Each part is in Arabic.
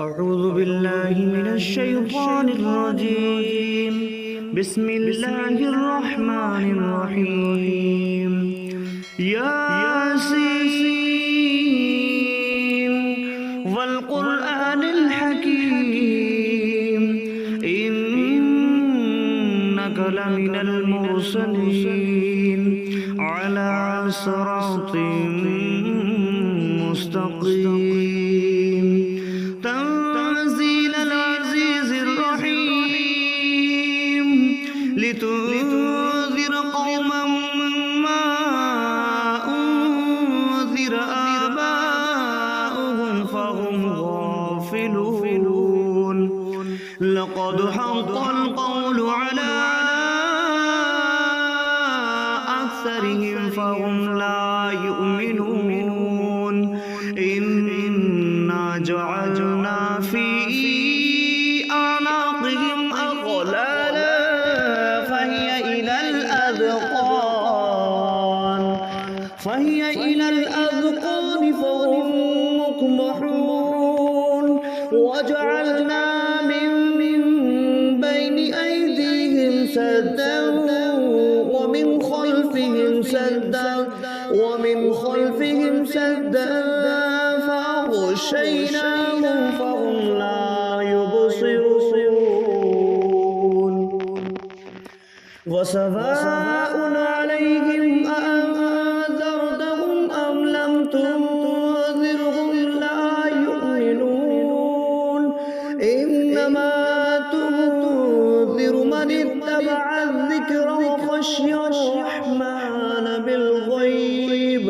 أعوذ بالله من الشيطان الرجيم. بسم الله الرحمن الرحيم. ياسين والقرآن الحكيم إنك لمن المرسلين على صراط مستقيم. تنزيل العزيز الرحيم لتنذر قوما ما أنذر آباؤهم فهم غافلون. لقد حق القول على أكثرهم فهم لا يؤمنون. إنا جعلنا في أعناقهم أغلالا فهي إلى الأذقان فهم مقمحون. وجعلنا من بين أيديهم سدا ومن خلفهم سدا فأغشيناهم فهم لا يبصرون. وسواء عليهم أأنذرتهم أم لم تنذرهم لا يؤمنون. إنما تنذر من اتبع الذكر وخشي الرحمن بالغيب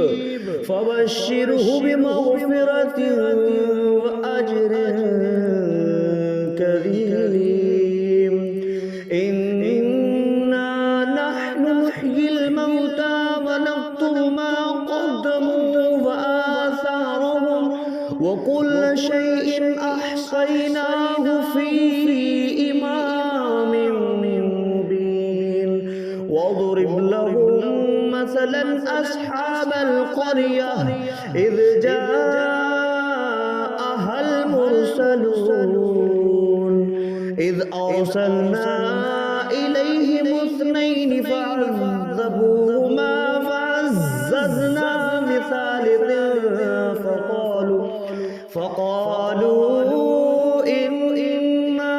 فبشره بمغفرة وأجر كريم. إنا نحن نحيي الموتى ونكتب ما قدموا وآثارهم وكل شيء أحصيناه في إمام مبين. واضرب لهم مثلا أصحاب القرية إذ جاءها المرسلون إذ أرسلنا إليهم اثنين فعذبوهما فعززنا بثالث فقالوا إنا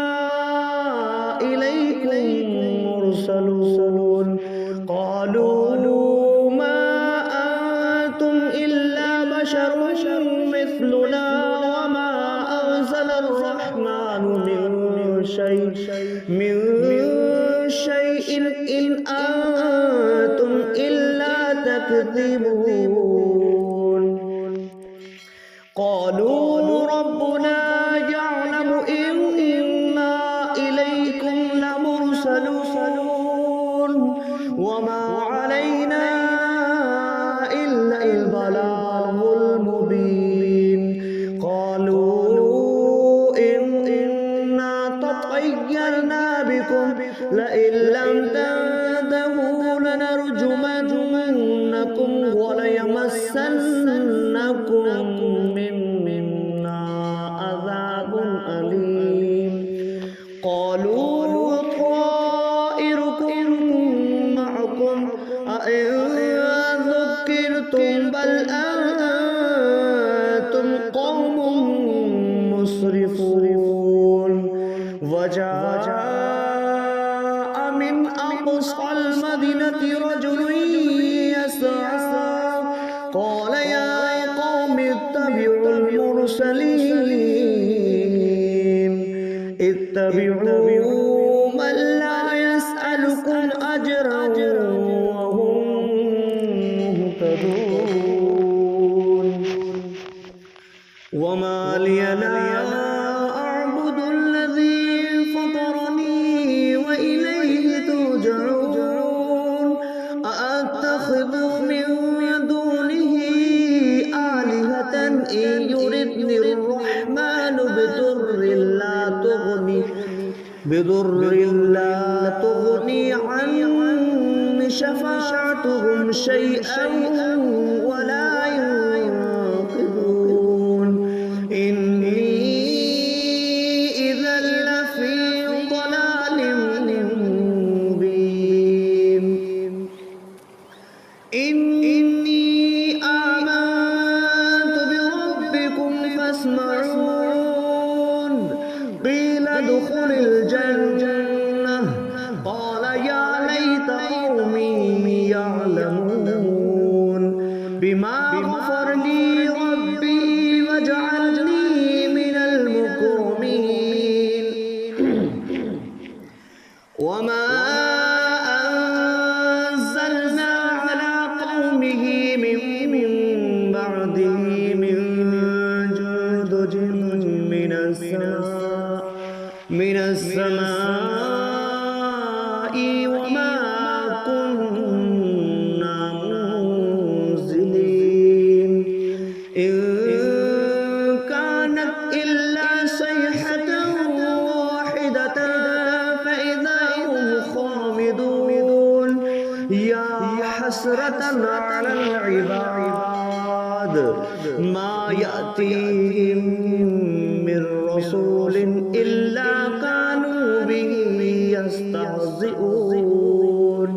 إليكم مرسلون. قالوا ما أنتم إلا بشر مثلنا وما أنزل الرحمن من شيء إن أنتم إلا تكذبون. قالوا ربنا يعلم إنا إليكم لمرسلون وما علينا إلا البلاغ المبين. قالوا إنا تطيرنا بكم لئن لم تنتهوا لنرجمنكم وليمسنكم منا عذاب أليم. قالوا طائركم معكم أئن ذكرتم بل أنتم قوم مسرفون. وجاء من أقصى المدينة رجل يسعى قال يا قوم اتبعوا المرسلين اتبعوا من لا يسألكم أجرا وهم مهتدون. وما لي لا أعبد الذي فطرني وإليه ترجعون. أأتخذ من دونه آلهة إن يردني الرحمن بضر لا تغني عني شفاعتهم شيئا ولا ينقذون. إني ادخل الجنة قال يا ليت قومي يعلمون بما غفر لي ربي واجعلني من المكرمين وما أنزلنا على قومه من بعده من جند من السماء وما كنا منزلين إن كانت إلا صيحة واحدة فإذا هم خامدون يا حسرة على العباد ما يأتيهم من رسول إلا كانوا به يستهزئون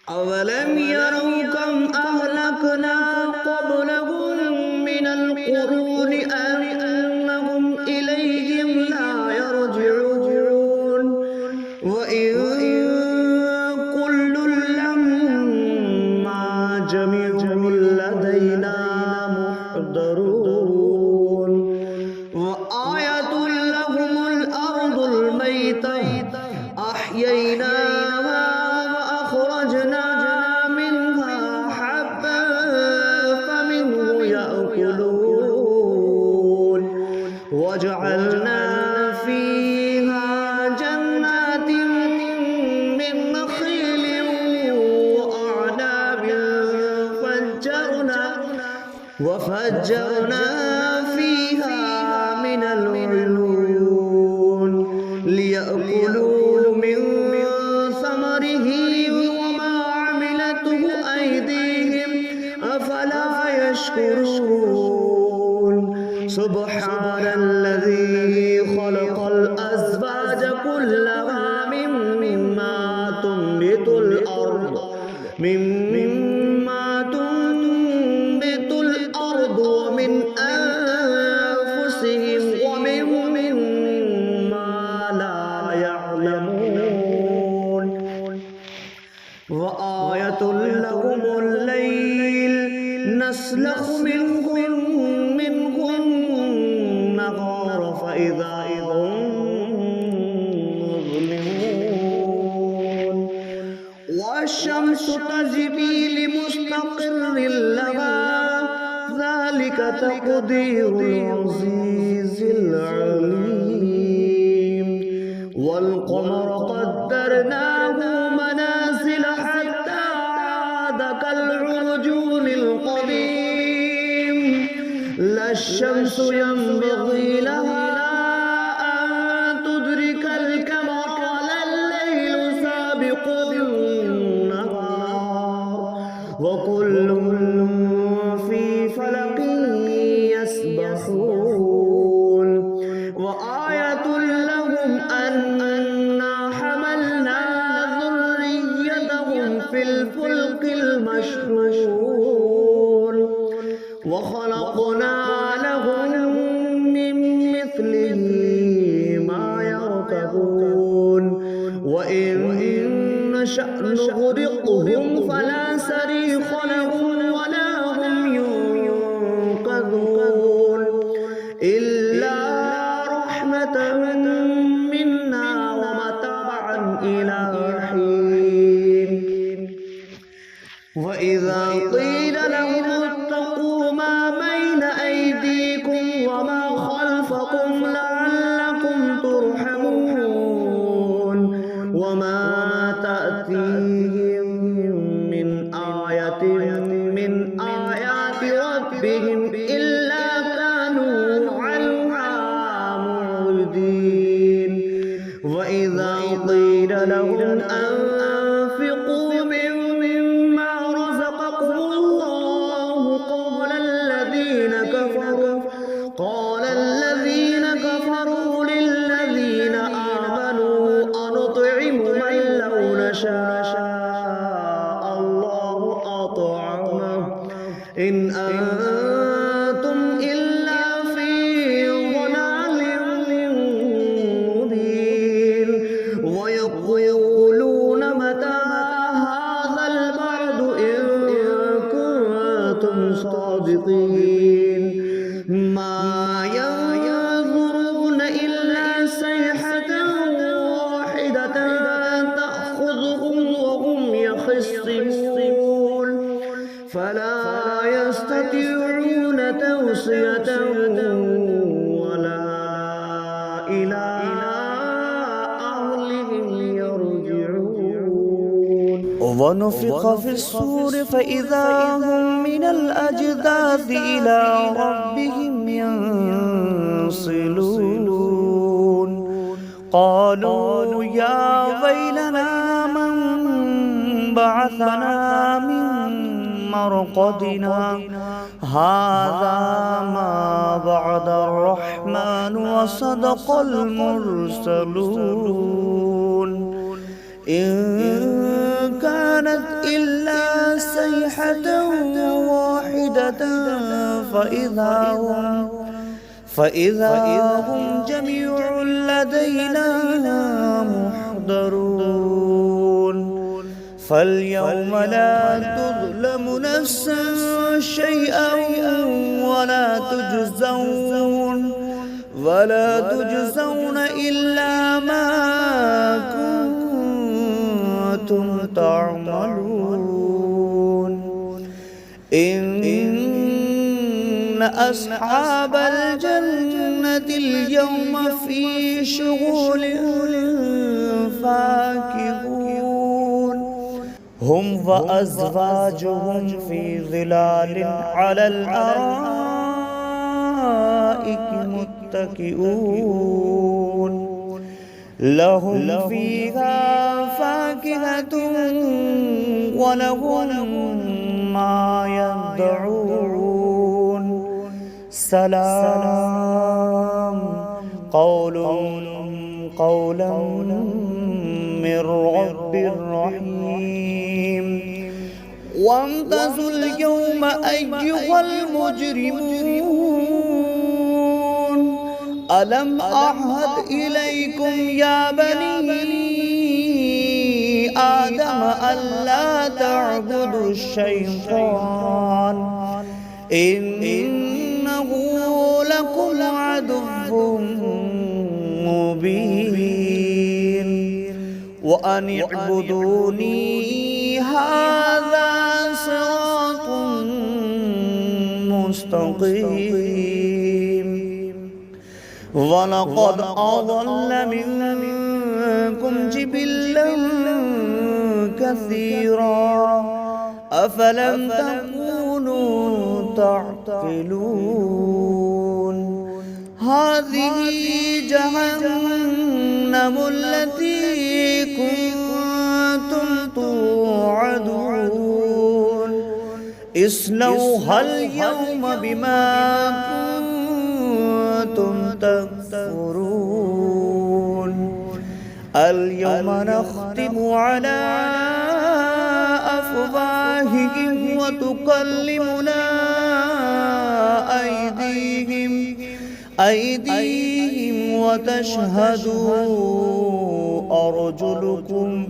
أولم يروا كم أهلكنا قبلهم من القرون أنهم إليهم لا يرجعون وإن كل لما جميع لدينا محضرون وآية لهم الأرض الميتة أحييناها وأخرجنا منها حبا فمنه يأكلون وجعلنا فيها جنات من نخيل وأعناب وفجرنا فيها من العيون ليأكلوا من ثمره وما عملته أيديهم أفلا يشكرون سبحان الذي خلق الأزواج كلها مما تنبت الأرض ومن أنفسهم ومما لا يعلمون وآية لهم الليل نسلخ منه النهار فإذا هم مظلمون والشمس تجري لمستقر لها ذلك تقدير العزيز العليم والقمر قدرناه منازل حتى عاد كالعرجون القديم لا الشمس ينبغي لها أن تدرك القمر ولا الليل سابق النهار وكل في فلق يسبحون وآية لهم أنا حملنا ذريتهم في الفلك المشحون وخلقنا لهم من مثله ما يركبون وإن نشأ نغرقهم فلا صريخ لهم ولا هم ينقذون إلا رحمة منا ومتاعا إلى حين وإذا قيل لهم اتقوا ما بين أيديكم وما خلفكم لعلكم ترحمون وما تأتيهم من آية من آيات ربهم إلا كانوا عنها معرضين وإذا قيل لهم أنفقوا مما رزقكم الله قال الذين كفروا للذين آمنوا أنطعم من لو نشاء الله أطعمه إن أنتم إلا في ضلال ونفخ في الصور فإذا هم من الأجداث إلى ربهم ينصلون قالوا يا ويلنا من بعثنا من مرقدنا هذا ما وعد الرحمن وصدق المرسلون إن كانت إلا صيحة واحدة فإذا هم جميع لدينا محضرون فاليوم لا تظلم نفس شيئا ولا تجزون إلا ما كنتم تعملون إن أصحاب الجنة اليوم في شغل فاكهون هم وأزواجهم في ظلال على الأرائك متكئون لهم فيها فاكهة ولهم ما يدعون سلام قولا من رب رحيم وامتازوا اليوم أيها المجرمون ألم أعهد إليكم يا بني آدم ألا تعبدوا الشيطان إنه لكم عدو مبين وأن اعبدوني هذا صراط مستقيم ولقد أضل منكم جبلا كثيرا أفلم تكونوا تعقلون هذه جهنم التي كنتم توعدون اصلوها اليوم بما كنتم تكفرون اليوم نختم على أفواههم وتكلمنا أيديهم وتشهد أرجلكم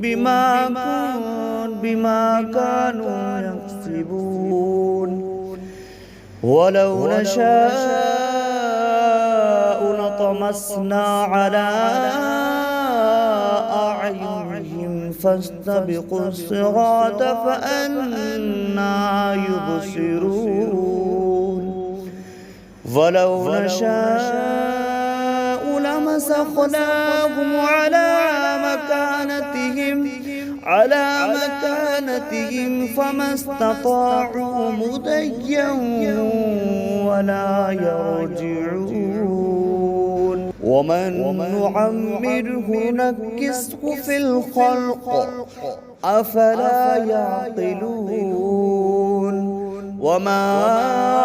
بما كانوا يكسبون ولو نشاء لطمسنا على أعينهم فاستبقوا الصراط فأنى يبصرون ولو نشاء لمسخناهم على مكانتهم فما استطاعوا مضيا ولا يرجعون ومن نعمره نكسه في الخلق أفلا يعقلون وما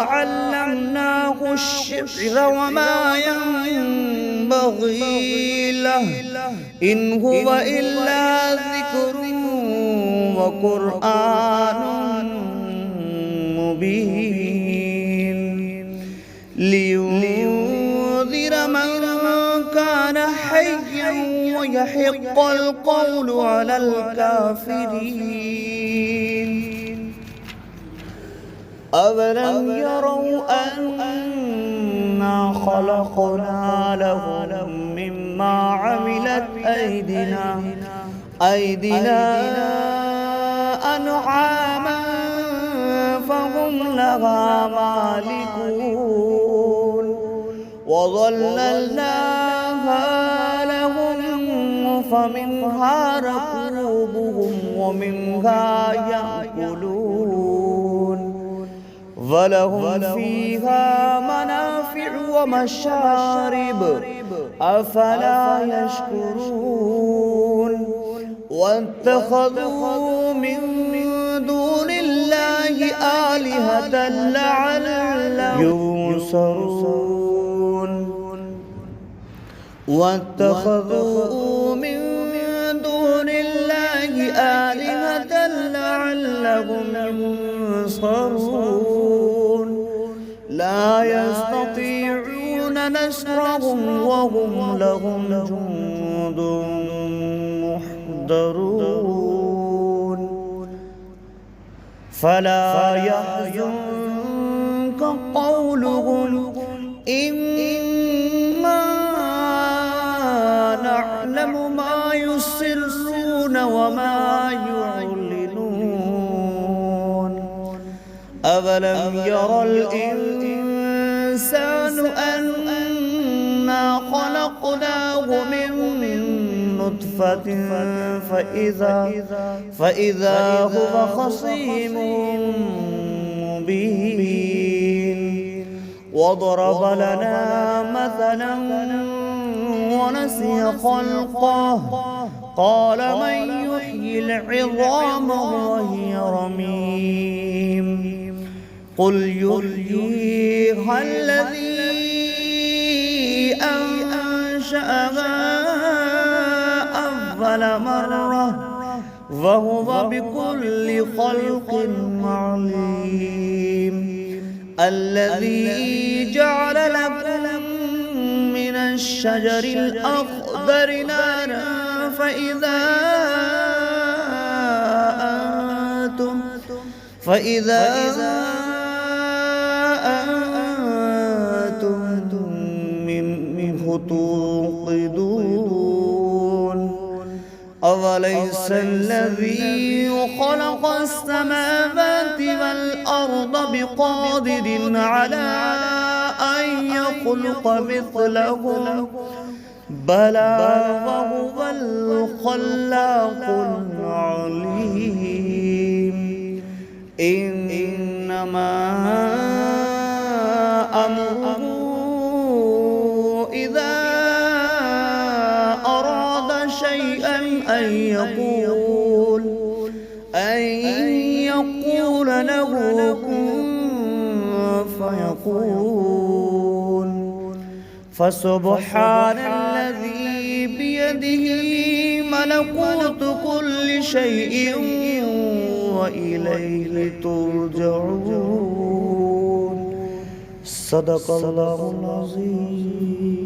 علمناه الشعر وما ينبغي له إن هو إلا ذكر وقرآن مبين لينذر من كان حيا ويحق القول على الكافرين أولم يروا أنا خلقنا لهم مما عملت أيدينا أنعاما فهم لها مالكون وظللناها لهم فمنها ركوبهم جنوبهم ومنها يأكلون ولهم فيها منافع ومشارب أفلا يشكرون واتخذوا من دون الله آلهة لعلهم ينصرون واتخذوا من دون الله آلهة لعلهم ينصرون لا يستطيعون نصرهم وهم لهم جند محضرون فلا يحزنك قولهم إنا نعلم ما يسرون وما يعلنون أولم ير الإنسان أنا خلقناه من نطفة فإذا هو خصيم مبين وضرب لنا مثلا ونسي خلقه قال من يحيي العظام وهي رميم قل يحييها الذي أنشأها أول مرة وهو بكل خلق عليم الذي جعل لكم من الشجر الأخضر نارا فإذا أنتم منه توقدون أوليس الذي خلق السماوات والأرض بقادر على أن يخلق مثلهم بلى وهو الخلاق العليم إنما أمره إذا أراد شيئا أن يقول له كن فيكون فسبحان الذي بيده ملكوت كل شيء وإليه ترجعون صدق الله العظيم.